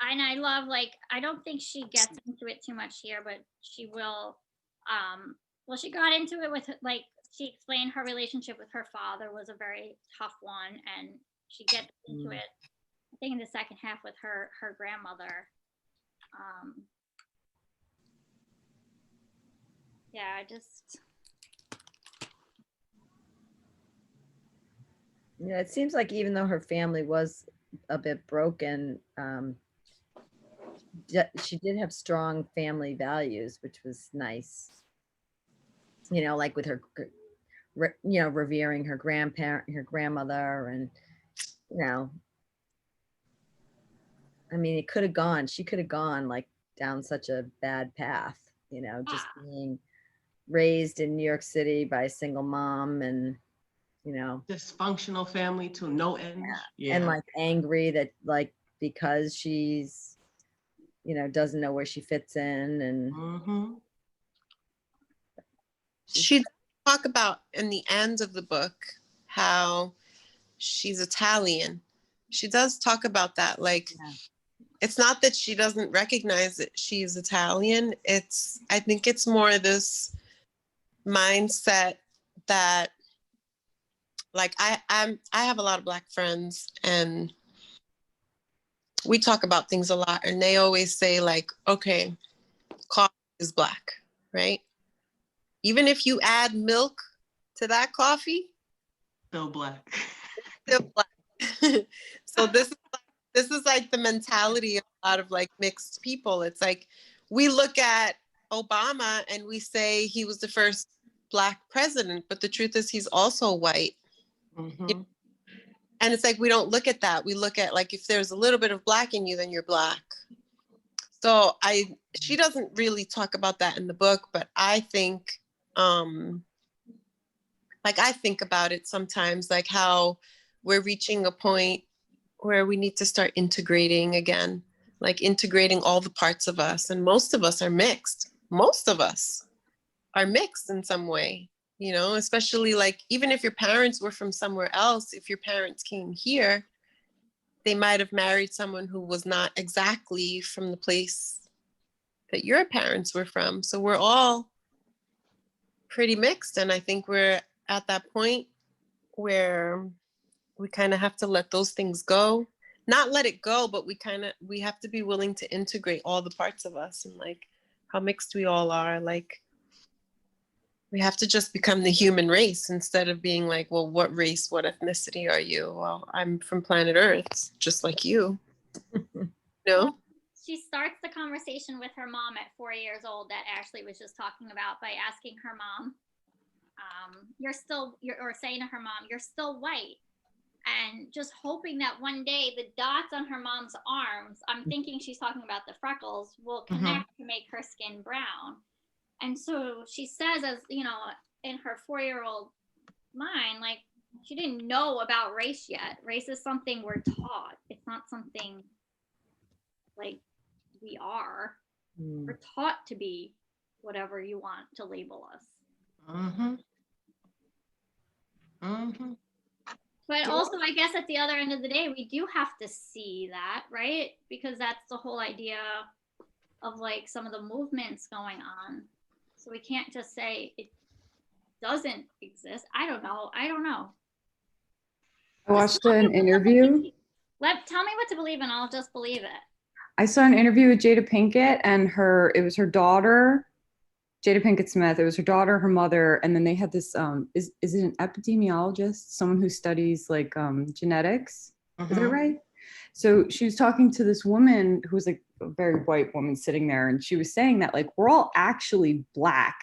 And I love, like, I don't think she gets into it too much here, but she will. Well, she got into it with, like, she explained her relationship with her father was a very tough one, and she gets into it, I think, in the second half with her grandmother. Yeah, Yeah, it seems like even though her family was a bit broken, she did have strong family values, which was nice. You know, like with her, you know, revering her grandmother, and, you know, I mean, she could have gone like down such a bad path, you know, just being raised in New York City by a single mom, and, you know, dysfunctional family to no end. Yeah. And like angry that like because she's, you know, doesn't know where she fits in, and she talk about in the end of the book how she's Italian. She does talk about that, like it's not that she doesn't recognize that she's Italian. I think it's more this mindset that, like, I have a lot of Black friends, and we talk about things a lot, and they always say, like, okay, coffee is Black, right? Even if you add milk to that coffee, still Black. Still Black. So this is like the mentality of a lot of like mixed people. It's like we look at Obama and we say he was the first Black president, but the truth is he's also white. And it's like we don't look at that. We look at, like, if there's a little bit of Black in you, then you're Black. So she doesn't really talk about that in the book, but I think like I think about it sometimes, like how we're reaching a point where we need to start integrating again, like integrating all the parts of us. And most of us are mixed. Most of us are mixed in some way, you know, especially like even if your parents were from somewhere else, if your parents came here, they might have married someone who was not exactly from the place that your parents were from. So we're all pretty mixed. And I think we're at that point where we kind of have to let those things go. not let it go, but we have to be willing to integrate all the parts of us, and like how mixed we all are. Like we have to just become the human race instead of being like, well, what race, what ethnicity are you? Well, I'm from planet Earth, just like you. No? She starts the conversation with her mom at 4 years old that Ashley was just talking about by asking her mom, or saying to her mom, you're still white. And just hoping that one day the dots on her mom's arms, I'm thinking she's talking about the freckles, will connect to make her skin brown. And so she says, as you know, in her 4-year-old mind, like she didn't know about race yet. Race is something we're taught. It's not something like we are. We're taught to be whatever you want to label us. But also, I guess at the other end of the day, we do have to see that, right? Because that's the whole idea of like some of the movements going on. So we can't just say it doesn't exist. I don't know. I watched an interview. Tell me what to believe and I'll just believe it. I saw an interview with Jada Pinkett, and it was her daughter, Jada Pinkett Smith. It was her daughter, her mother, and then they had this, is it an epidemiologist, someone who studies like genetics? Is that right? So she was talking to this woman who was like a very white woman sitting there, and she was saying that like we're all actually Black.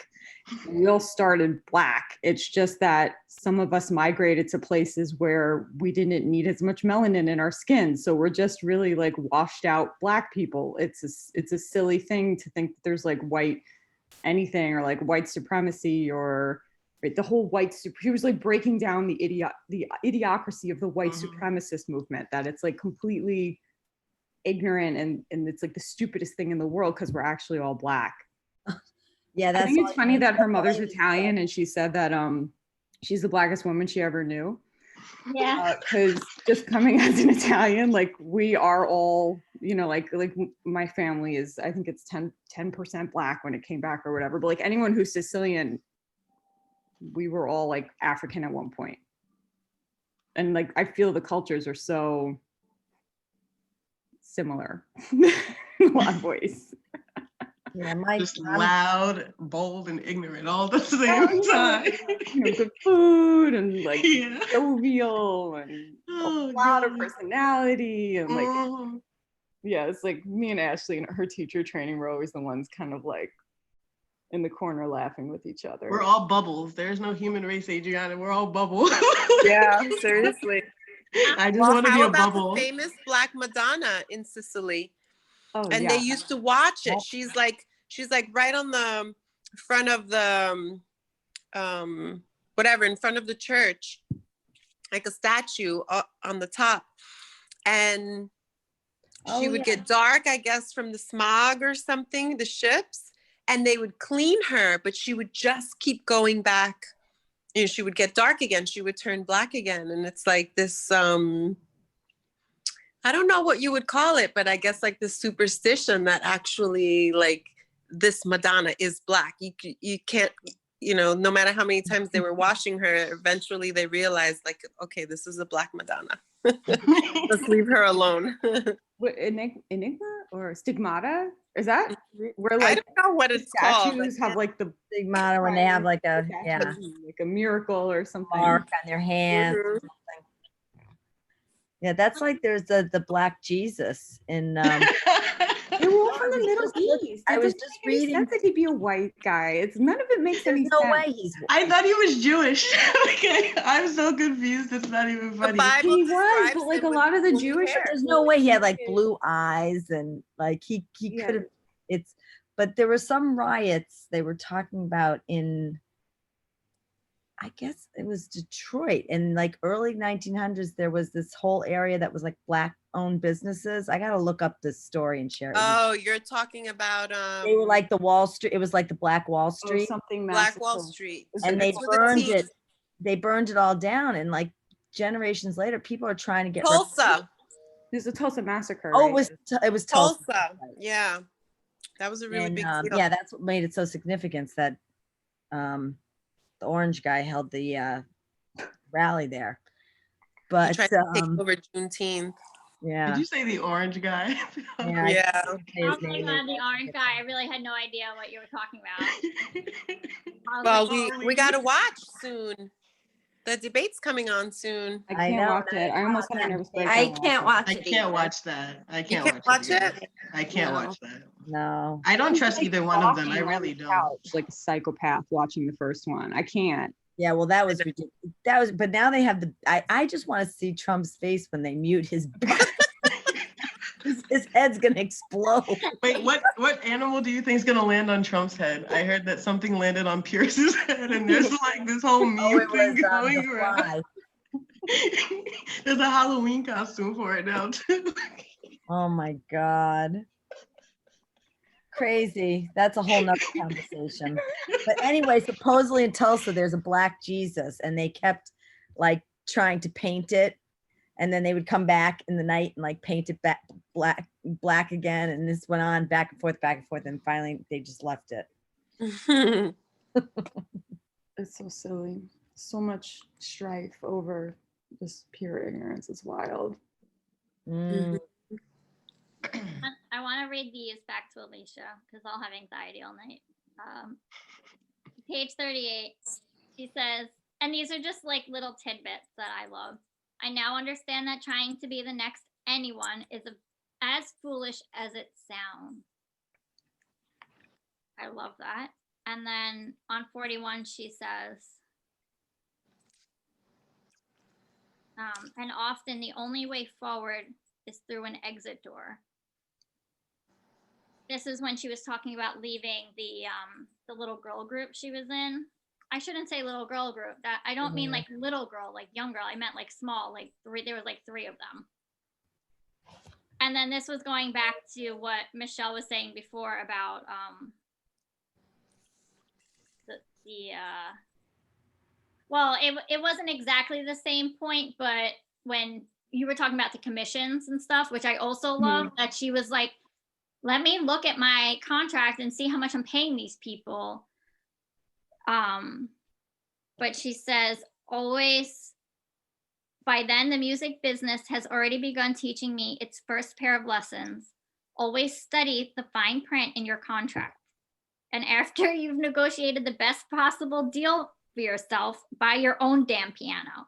We all started Black. It's just that some of us migrated to places where we didn't need as much melanin in our skin. So we're just really like washed out Black people. It's a silly thing to think that there's like white anything or like white supremacy or the whole he was like breaking down the idiocracy of the white supremacist movement, that it's like completely ignorant and it's like the stupidest thing in the world because we're actually all Black. Yeah, I think it's funny that her mother's Italian and she said that she's the Blackest woman she ever knew. Yeah. Because just coming as an Italian, like we are all, you know, like my family is, I think it's 10% Black when it came back or whatever. But like anyone who's Sicilian, we were all like African at one point. And like I feel the cultures are so similar in a lot of ways. Yeah, just loud, bold, and ignorant all at the same time. You know, good food and like jovial and a lot of personality and like yeah, it's like me and Ashley and her teacher training were always the ones kind of like in the corner laughing with each other. We're all bubbles. There's no human race, Adriana. We're all bubbles. Yeah, seriously. I just want to be a bubble. The famous Black Madonna in Sicily? Oh, and they used to watch it. She's like right on the front of the whatever, in front of the church, like a statue on the top. And she would get dark, I guess, from the smog or something, the ships, and they would clean her, but she would just keep going back. You know, she would get dark again. She would turn Black again. And it's like this, I don't know what you would call it, but I guess like this superstition that actually like this Madonna is Black. You can't, you know, no matter how many times they were washing her, eventually they realized like, okay, this is a Black Madonna. Let's leave her alone. What, enigma or stigmata? Is that where like I don't know what it's called. Statues have like the stigmata when they have like a like a miracle or something mark on their hand. Or something. Yeah, that's like there's the Black Jesus in. They were all from the Middle East. I was just reading. Sense that he'd be a white guy. It's none of it makes any sense. No way he's white. I thought he was Jewish. Okay, I'm so confused. It's not even funny. He was, but like a lot of the Jewish. There's no way he had like blue eyes and like he could have. But there were some riots they were talking about in. I guess it was Detroit in like early 1900s. There was this whole area that was like Black owned businesses. I got to look up this story and share it. Oh, you're talking about they were like the Wall Street. It was like the Black Wall Street. Something Black Wall Street. And they burned it. They burned it all down. And like generations later, people are trying to get Tulsa. There's a Tulsa massacre. Oh, right? it was Tulsa. Yeah. That was a really big deal. Yeah, that's what made it so significant, that the orange guy held the rally there. But he tried to take over Juneteenth. Yeah. Did you say the orange guy? Yeah. I Yeah. can't say his Oh my name. God, the orange guy. I really had no idea what you were talking about. I was Well, like, we got to watch soon. The debate's coming on soon. I I can't know, watch it. I almost had a nervous breakdown. I can't watch I it. can't either. watch that. I You can't can't watch watch it. it? I can't No. watch that. No. I don't trust Like either one of them. I walking on really the don't. couch like a psychopath watching the first one. I can't. Yeah, well, that was ridiculous. That was, but now they have the. I just want to see Trump's face when they mute his. His head's gonna explode. Wait, what animal do you think is gonna land on Trump's head? I heard that something landed on Pierce's head, and there's like this whole meme Oh, it thing was going the around. fly. There's a Halloween costume for it now too. Oh my God. Crazy. That's a whole nother conversation. But anyway, supposedly in Tulsa, there's a black Jesus, and they kept like trying to paint it. And then they would come back in the night and like paint it back black again. And this went on back and forth. And finally they just left it. It's so silly. So much strife over just pure ignorance. It's wild. Mm. I want to read these back to Alicia because I'll have anxiety all night. Page 38, she says, and these are just like little tidbits that I love. I now understand that trying to be the next anyone is as foolish as it sounds. I love that. And then on 41, she says, and often the only way forward is through an exit door. This is when she was talking about leaving the little girl group she was in. I shouldn't say little girl group. That I don't mean like little girl, like young girl. I meant like small, like three. There was like three of them. And then this was going back to what Michelle was saying before about well, it wasn't exactly the same point, but when you were talking about the commissions and stuff, which I also love, that she was like, let me look at my contract and see how much I'm paying these people. But she says, always, by then the music business has already begun teaching me its first pair of lessons. Always study the fine print in your contract. And after you've negotiated the best possible deal for yourself, buy your own damn piano.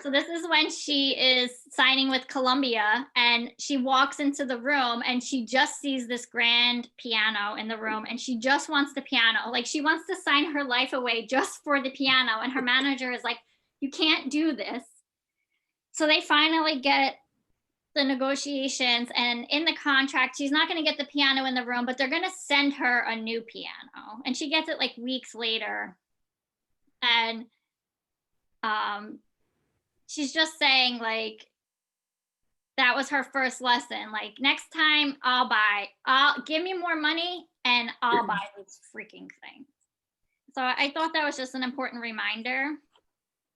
So this is when she is signing with Columbia and she walks into the room and she just sees this grand piano in the room and she just wants the piano. Like she wants to sign her life away just for the piano. And her manager is like, you can't do this. So they finally get the negotiations, and in the contract, she's not going to get the piano in the room, but they're going to send her a new piano. And she gets it like weeks later. And she's just saying like that was her first lesson. Like next time I'll give me more money and I'll buy this freaking thing. So I thought that was just an important reminder.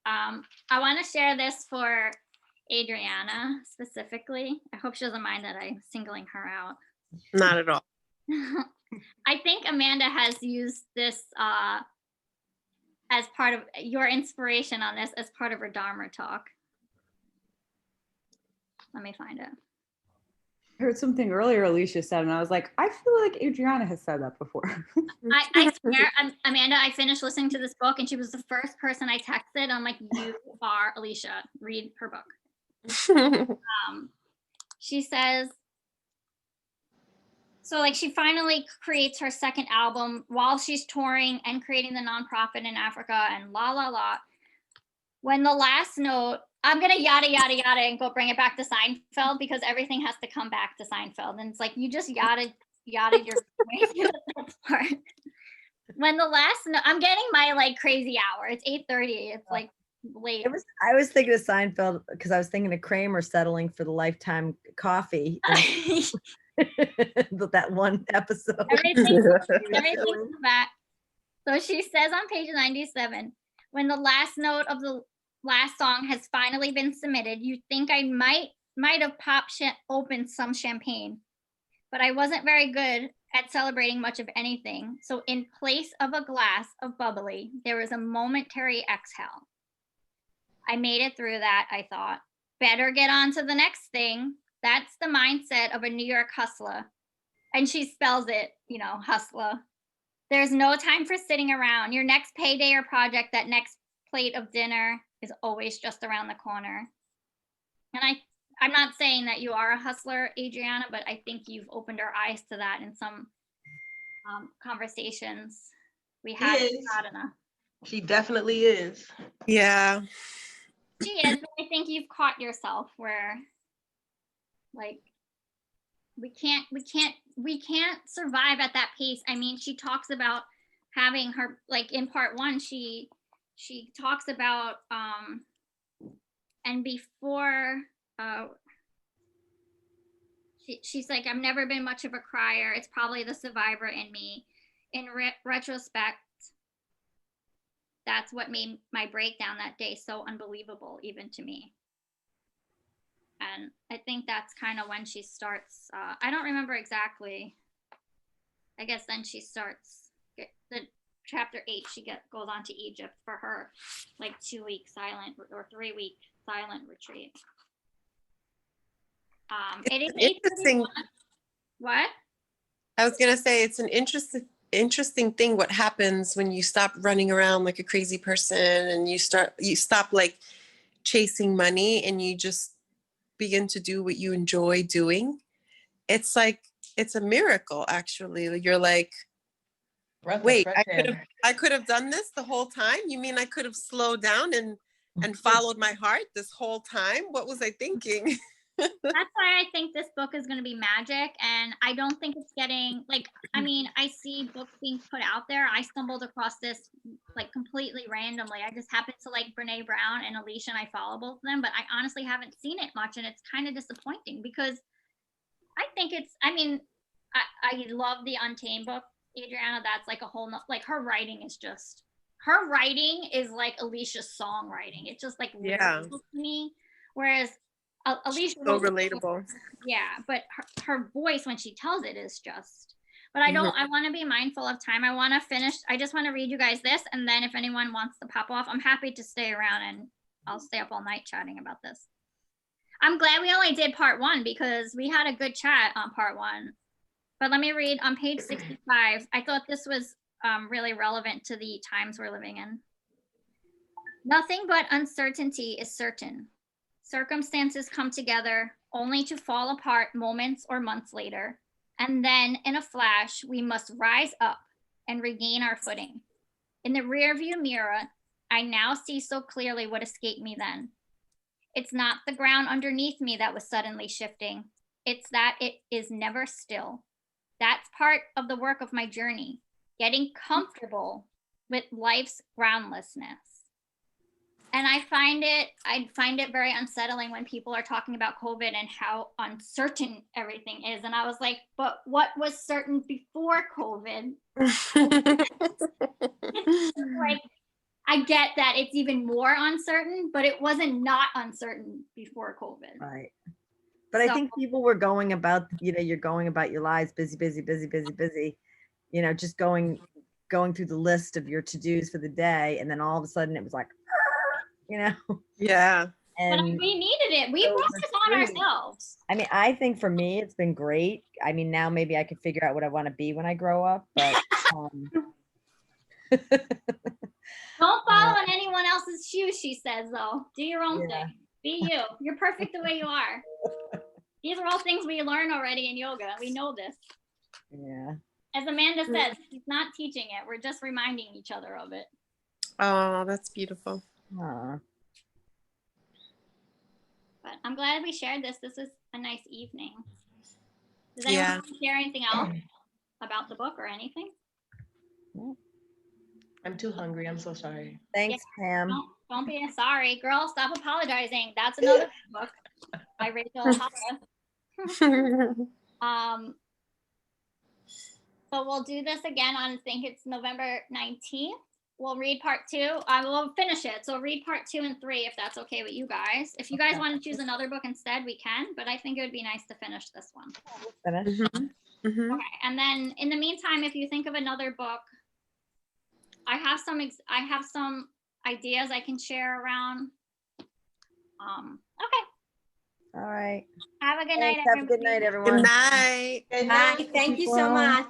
I want to share this for Adriana specifically. I hope she doesn't mind that I'm singling her out. Not at all. I think Amanda has used this as part of your inspiration on this as part of her Dharma talk. Let me find it. I heard something earlier Alicia said, and I was like, I feel like Adriana has said that before. I swear, Amanda, I finished listening to this book and she was the first person I texted. I'm like, you are Alicia, read her book. She says, so like she finally creates her second album while she's touring and creating the nonprofit in Africa and la la la. When the last note, I'm gonna yada yada yada and go bring it back to Seinfeld because everything has to come back to Seinfeld. And it's like you just yada your way through that part. When the last note, I'm getting my like crazy hour. It's 8:30. It's like late. I was thinking of Seinfeld because I was thinking of Kramer settling for the lifetime coffee. That one episode. Everything's back. So she says on page 97, when the last note of the last song has finally been submitted, you think I might have popped open some champagne, but I wasn't very good at celebrating much of anything. So in place of a glass of bubbly, there was a momentary exhale. I made it through that, I thought. Better get on to the next thing. That's the mindset of a New York hustler. And she spells it, hustler. There's no time for sitting around. Your next payday or project, that next plate of dinner is always just around the corner. And I'm not saying that you are a hustler, Adriana, but I think you've opened our eyes to that in some conversations we had. Not enough. She definitely is. Yeah. She is, but I think you've caught yourself where, like, we can't survive at that pace. I mean, she talks about having her, like, in part one, she talks about and before she's like, I've never been much of a crier. It's probably the survivor in me. In retrospect, that's what made my breakdown that day so unbelievable, even to me. And I think that's kind of when she starts. I don't remember exactly. I guess then she starts the chapter 8. She goes on to Egypt for her, like, 2-week silent or 3-week silent retreat. It is interesting. What? I was gonna say it's an interesting thing what happens when you stop running around like a crazy person and you stop like chasing money and you just begin to do what you enjoy doing. It's like it's a miracle, actually. You're like, wait, I could have done this the whole time? You mean I could have slowed down and followed my heart this whole time? What was I thinking? That's why I think this book is going to be magic, and I don't think it's getting, like, I mean, I see books being put out there. I stumbled across this, like, completely randomly. I just happened to like Brene Brown and Alicia, and I follow both of them, but I honestly haven't seen it much, and it's kind of disappointing because I think I mean, I love the Untamed book, Adriana. That's like a whole like, her writing is like Alicia's songwriting. It's just like lyrical to me, whereas Alicia so relatable. Yeah, but her voice when she tells it is just. But I want to be mindful of time. I want to finish. I just want to read you guys this, and then if anyone wants to pop off, I'm happy to stay around, and I'll stay up all night chatting about this. I'm glad we only did part 1 because we had a good chat on part 1. But let me read on page 65. I thought this was really relevant to the times we're living in. Nothing but uncertainty is certain. Circumstances come together only to fall apart moments or months later. And then in a flash, we must rise up and regain our footing. In the rearview mirror, I now see so clearly what escaped me then. It's not the ground underneath me that was suddenly shifting. It's that it is never still. That's part of the work of my journey, getting comfortable with life's groundlessness. And I find it very unsettling when people are talking about COVID and how uncertain everything is. And I was like, but what was certain before COVID? Like, I get that it's even more uncertain, but it wasn't not uncertain before COVID. Right. But I think people were going about, you're going about your lives, busy, just going through the list of your to-dos for the day. And then all of a sudden it was like, Yeah. And but we needed it. We brought this on ourselves. I mean, I think for me, it's been great. I mean, now maybe I could figure out what I want to be when I grow up, but don't follow in anyone else's shoes, she says, though. Do your own thing. Be you. You're perfect the way you are. These are all things we learn already in yoga. We know this. Yeah. As Amanda says, she's not teaching it. We're just reminding each other of it. Oh, that's beautiful. Aww. But I'm glad we shared this. This is a nice evening. Does anyone want to share anything else about the book or anything? I'm too hungry. I'm so sorry. Thanks, Pam. Don't be sorry. Girl, stop apologizing. That's another book by Rachel Hollis. So we'll do this again on, I think it's November 19th. We'll read part 2. I will finish it. So read part 2 and 3 if that's okay with you guys. If you guys want to choose another book instead, we can, but I think it would be nice to finish this one. Finish. Okay. And then in the meantime, if you think of another book, I have some ideas I can share around. Okay. All right. Have a good Thanks. night, Have a good night, everybody. everyone. Good night. Good Bye. night. Thank you so Well, much.